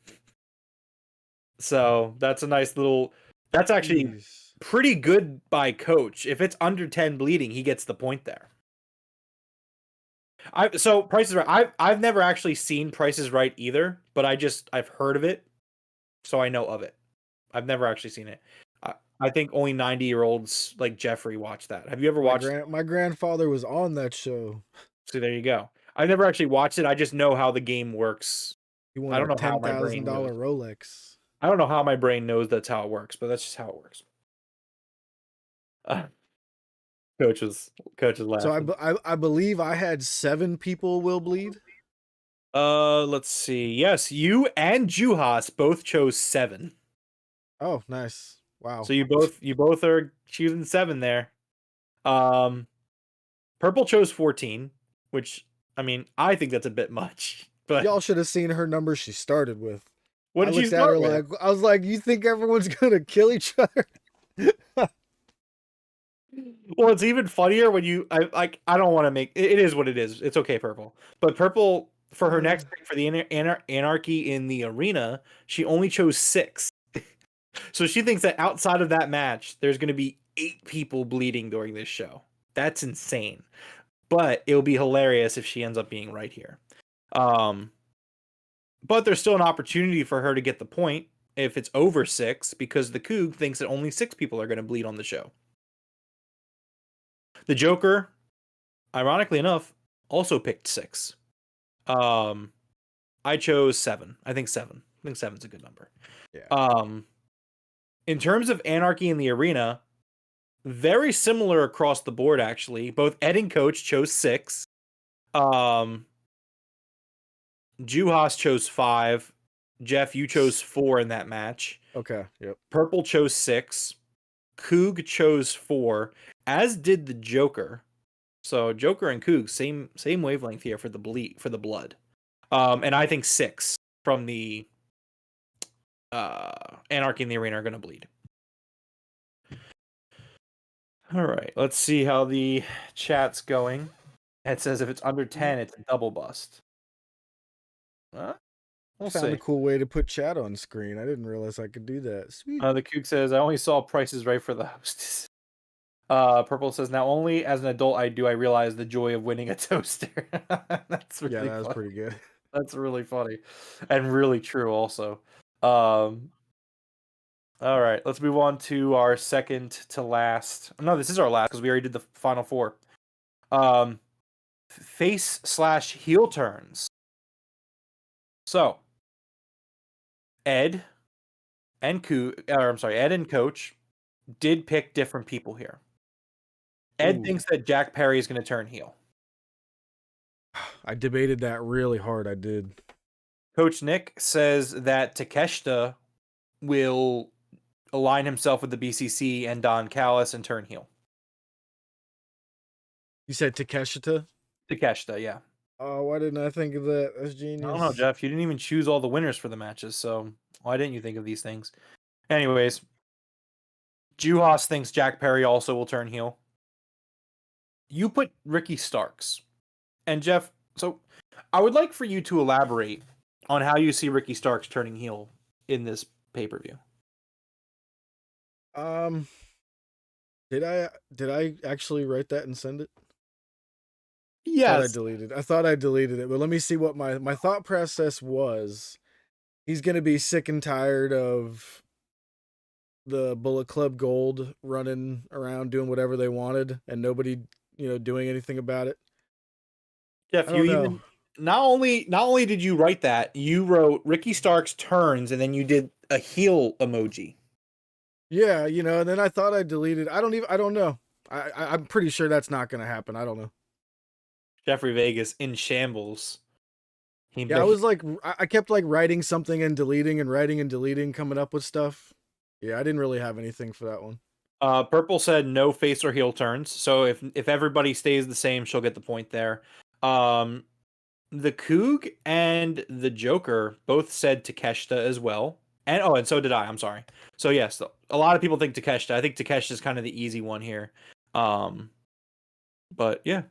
So that's a nice little. That's actually Jeez. pretty good by Coach. If it's under 10 bleeding, he gets the point there. Price is Right. I've never actually seen Price is Right either, but I've heard of it, so I know of it. I've never actually seen it. I think only 90-year-olds like Jeffrey watch that. Have you ever watched? My grandfather was on that show. So there you go. I've never actually watched it. I just know how the game works. He won I a don't know how my brain knows. $10,000 Rolex. I don't know how my brain knows that's how it works, but that's just how it works. Coach is So laughing. I believe I had 7 people will bleed. Let's see. Yes, you and Juhas both chose 7. Oh, nice. Wow. So you both are choosing 7 there. Purple chose 14, which I mean, I think that's a bit much. But Y'all should have seen her number she started with. what I did you looked at her start with? like, I was like, you think everyone's gonna kill each other? Well, it's even funnier when I don't want to make it is what it is. It's okay, Purple. But Purple for her next pick for the Anarchy in the Arena, she only chose 6. So she thinks that outside of that match, there's going to be 8 people bleeding during this show. That's insane. But it'll be hilarious if she ends up being right here. But there's still an opportunity for her to get the point if it's over 6, because the Coog thinks that only 6 people are going to bleed on the show. The Joker, ironically enough, also picked 6. I chose 7. I think 7. I think 7's a good number. Yeah. In terms of Anarchy in the Arena, very similar across the board, actually. Both Ed and Coach chose 6. Juhas chose 5. Jeff, you chose 4 in that match. Okay. Yep. Purple chose 6. Coog chose 4, as did the Joker. So Joker and Coog, same wavelength here for the blood. And I think 6 from the Anarchy in the Arena are going to bleed. All right, let's see how the chat's going. It says if it's under 10, it's a double bust. We'll Found see. a cool way to put chat on screen. I didn't realize I could do that. Sweet. The Coog says, I only saw Prices Right for the hostess. Purple says, now only as an adult I realize the joy of winning a toaster. That's Yeah, really that was funny. pretty good. That's really funny and really true also. Um, all right, let's move on to our second to last. No, this is our last because we already did the final four. Um, face/heel turns. So, Ed Ed and Coach did pick different people here. Ed Ooh, thinks that Jack Perry is going to turn heel. I debated that really hard. I did. Coach Nick says that Takeshita will align himself with the BCC and Don Callis and turn heel. You said Takeshita? Takeshita, yeah. Oh, why didn't I think of that? That's I don't know, genius. Jeff. You didn't even choose all the winners for the matches, so why didn't you think of these things? Anyways, Juhas thinks Jack Perry also will turn heel. You put Ricky Starks. And Jeff, so I would like for you to elaborate on how you see Ricky Starks turning heel in this pay-per-view. Um, did I actually write that and send it? Yes. I thought I deleted it, but let me see what my thought process was. He's gonna be sick and tired of the Bullet Club Gold running around doing whatever they wanted and nobody, doing anything about it. Jeff, I you don't know. even not only did you write that, you wrote Ricky Starks turns and then you did a heel emoji. Yeah, and then I thought I deleted. I don't know. I'm pretty sure that's not gonna happen. I don't know. Jeffrey Vegas in shambles. He Yeah, I was like, I kept like writing something and deleting and writing and deleting, coming up with stuff. Yeah, I didn't really have anything for that one. Purple said no face or heel turns. So if everybody stays the same, she'll get the point there. Um, the Coog and the Joker both said Takeshita as well. And so did I. I'm sorry. So yes, a lot of people think Takeshita. I think Takeshita is kind of the easy one here. But yeah.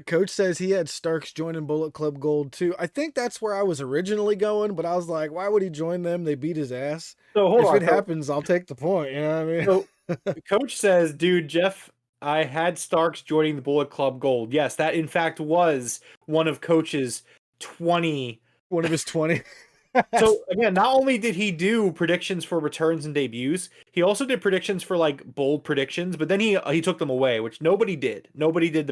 Coach says he had Starks joining Bullet Club Gold too. I think that's where I was originally going, but I was like, why would he join them? They beat his ass. So hold If on. it happens, I'll take the point. You know what I So mean? Coach says, dude, Jeff, I had Starks joining the Bullet Club Gold. Yes, that in fact was one of Coach's 20. One of his 20. So again, not only did he do predictions for returns and debuts, he also did predictions for like bold predictions, but then he took them away, which nobody did. Nobody did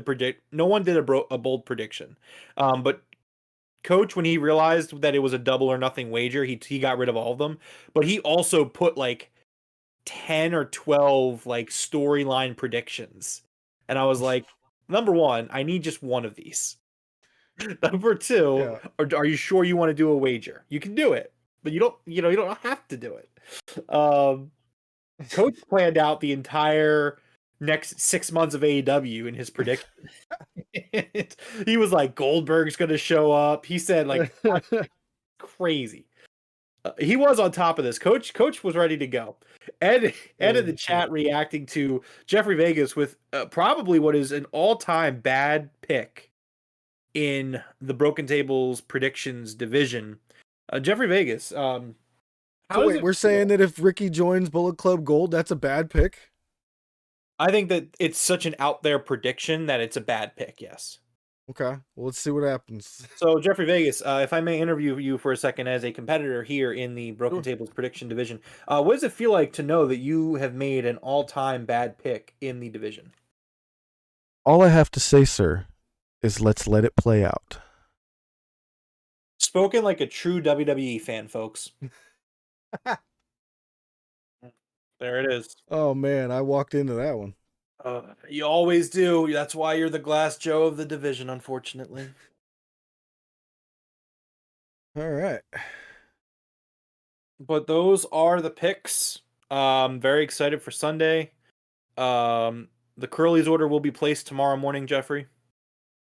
no one did a bold prediction. But Coach, when he realized that it was a double or nothing wager, he got rid of all of them. But he also put like 10 or 12 like storyline predictions. And I was like, number one, I need just one of these. Number two, Yeah. are you sure you want to do a wager? You can do it, but you don't have to do it. Coach planned out the entire next 6 months of AEW in his prediction. He was like, Goldberg's gonna show up. He said like crazy. He was on top of this. Coach was ready to go. Ed in the Holy shit. chat reacting to Jeffrey Vegas with probably what is an all-time bad pick in the Broken Tables predictions division. Jeffrey Vegas, how So does wait, it we're feel? saying that if Ricky joins Bullet Club Gold, that's a bad pick? I think that it's such an out there prediction that it's a bad pick, yes. Okay. Well, let's see what happens. So, Jeffrey Vegas, if I may interview you for a second as a competitor here in the Broken Sure. Tables prediction division, what does it feel like to know that you have made an all time bad pick in the division? All I have to say, sir, is let's let it play out. Spoken like a true WWE fan, folks. There it is. Oh man, I walked into that one. You always do. That's why you're the Glass Joe of the division, unfortunately. All right. But those are the picks. Very excited for Sunday. The Curly's order will be placed tomorrow morning, Jeffrey.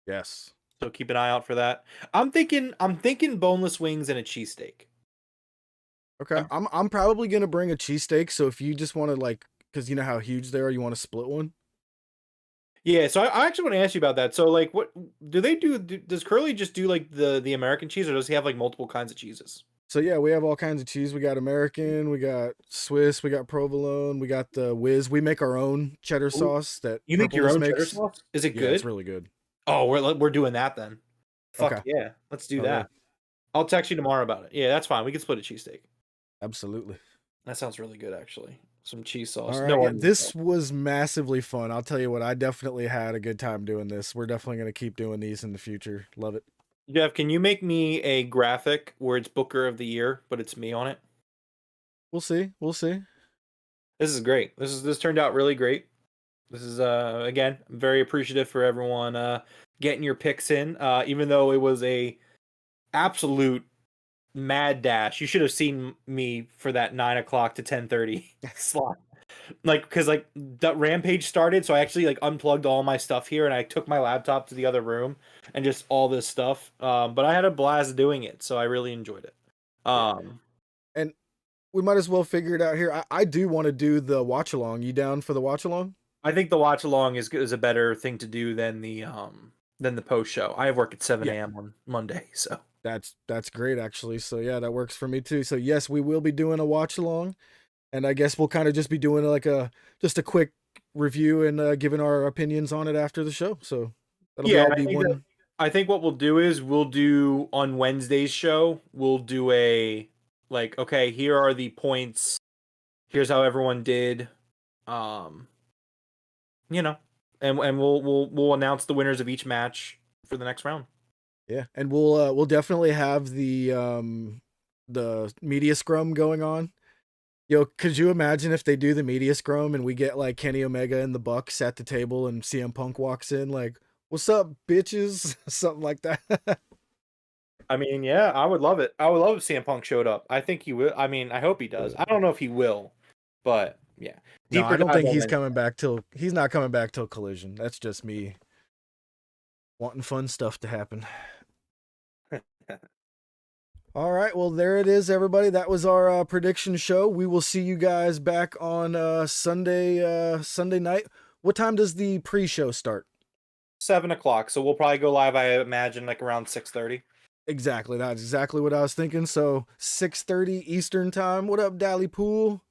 Yes. So keep an eye out for that. I'm thinking boneless wings and a cheesesteak. Okay. I'm probably gonna bring a cheesesteak. So if you just want to because you know how huge they are, you want to split one. Yeah, so I actually want to ask you about that. So like, what do they do? Does Curly just do like the American cheese, or does he have like multiple kinds of cheeses? So yeah, we have all kinds of cheese. We got American, we got Swiss, we got provolone, we got the Whiz. We make our own cheddar Ooh, sauce that you make your Purple's own cheddar makes. sauce? Is it Yeah, it's good? really good. Oh, we're doing that then. Fuck Okay. yeah, let's do Oh yeah, that. I'll text you tomorrow about it. Yeah, that's fine. We can split a cheesesteak. absolutely. That sounds really good, actually. Some cheese All sauce. right. No Yeah, onion this sauce. was massively fun. I'll tell you what, I definitely had a good time doing this. We're definitely going to keep doing these in the future. Love it. Jeff, can you make me a graphic where it's Booker of the Year, but it's me on it? We'll see. We'll see. This is great. This turned out really great. This is again, I'm very appreciative for everyone getting your picks in. Even though it was a absolute mad dash. You should have seen me for that 9 o'clock to 10:30 slot. Like, because like the Rampage started, so I actually like unplugged all my stuff here and I took my laptop to the other room and just all this stuff. But I had a blast doing it, so I really enjoyed it. Yeah. Um, And we might as well figure it out here. I do want to do the watch along. You down for the watch along? I think the watch along is a better thing to do than the post show. I have work at 7 Yeah. a.m. on Monday, so That's great actually. So yeah, that works for me too. So yes, we will be doing a watch along, and I guess we'll kind of just be doing like just a quick review and giving our opinions on it after the show. So that'll be yeah, all be one. I think what we'll do is we'll do on Wednesday's show, we'll do a like, okay, here are the points. Here's how everyone did. Um, you know, and we'll announce the winners of each match for the next round. Yeah, and we'll definitely have the media scrum going on. Yo, could you imagine if they do the media scrum and we get like Kenny Omega and the Bucks at the table and CM Punk walks in like, "What's up, bitches?" Something like that. I mean, yeah, I would love it. I would love if CM Punk showed up. I think he will. I mean, I hope he does. I don't know if he will, but yeah. No, Deeper I don't dive think on he's Wednesday. coming back till he's not coming back till Collision. That's just me wanting fun stuff to happen. All right, well there it is, everybody. That was our prediction show. We will see you guys back on Sunday night. What time does the pre-show start? 7 o'clock. So we'll probably go live, I imagine, like around 6:30. Exactly, that's exactly what I was thinking. So 6:30 Eastern time. What up, Dally Pool?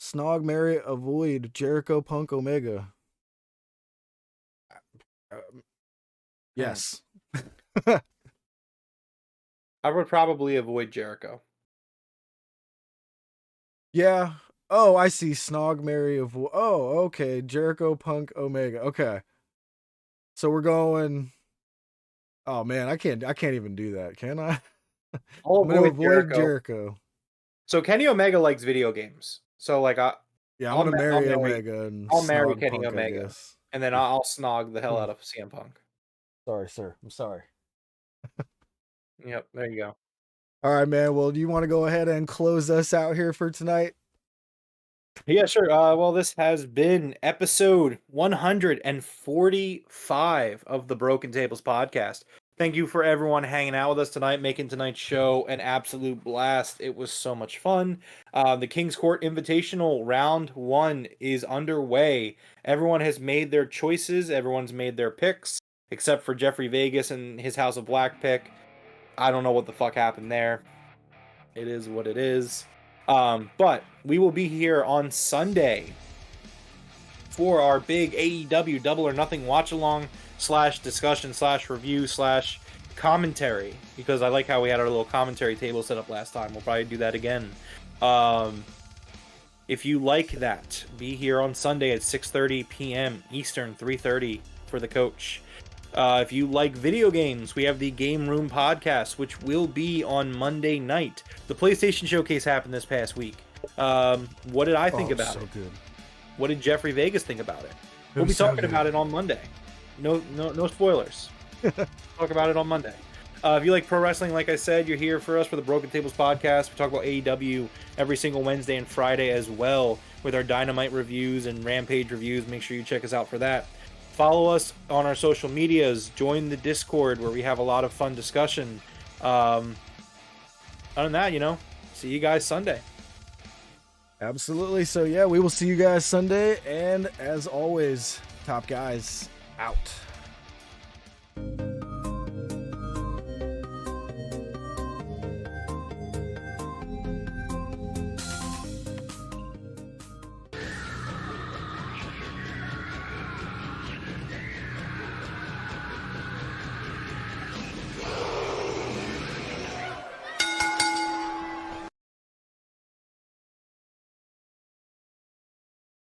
Snog, Marry, Avoid, Jericho, Punk, Omega. Yes. I would probably avoid Jericho. Yeah. Oh, I see. Snog, Marry, Avoid. Oh, okay. Jericho, Punk, Omega. Okay. So we're going. Oh man, I can't even do that, can I? I'll I'm gonna avoid avoid Jericho. Jericho. So Kenny Omega likes video games. So like Yeah, I'm gonna marry Omega and I'll marry snog Kenny Punk, I Omega, guess. and then I'll snog the hell out of CM Punk. Sorry, sir. I'm sorry. Yep, there you go. All right, man. Well, do you want to go ahead and close us out here for tonight? Yeah, sure. Well, this has been episode 145 of the Broken Tables podcast. Thank you for everyone hanging out with us tonight, making tonight's show an absolute blast. It was so much fun. The King's Court Invitational Round 1 is underway. Everyone has made their choices. Everyone's made their picks, except for Jeffrey Vegas and his House of Black pick. I don't know what the fuck happened there. It is what it is. But we will be here on Sunday for our big AEW Double or Nothing watch along / discussion / review / commentary, because I like how we had our little commentary table set up last time. We'll probably do that again. If you like that, be here on Sunday at 6:30 p.m. Eastern, 3:30 for the coach. If you like video games, we have the Game Room podcast, which will be on Monday night. The PlayStation Showcase happened this past week. What did I think about it? Good. What did Jeffrey Vegas think about it? We'll be talking about it on Monday. No spoilers. Talk about it on Monday. If you like pro wrestling, like I said, you're here for us for the Broken Tables podcast. We talk about AEW every single Wednesday and Friday as well, with our Dynamite reviews and Rampage reviews. Make sure you check us out for that. Follow us on our social medias. Join the Discord where we have a lot of fun discussion. Other than that, see you guys Sunday. Absolutely. So yeah, we will see you guys Sunday. And as always, top guys out.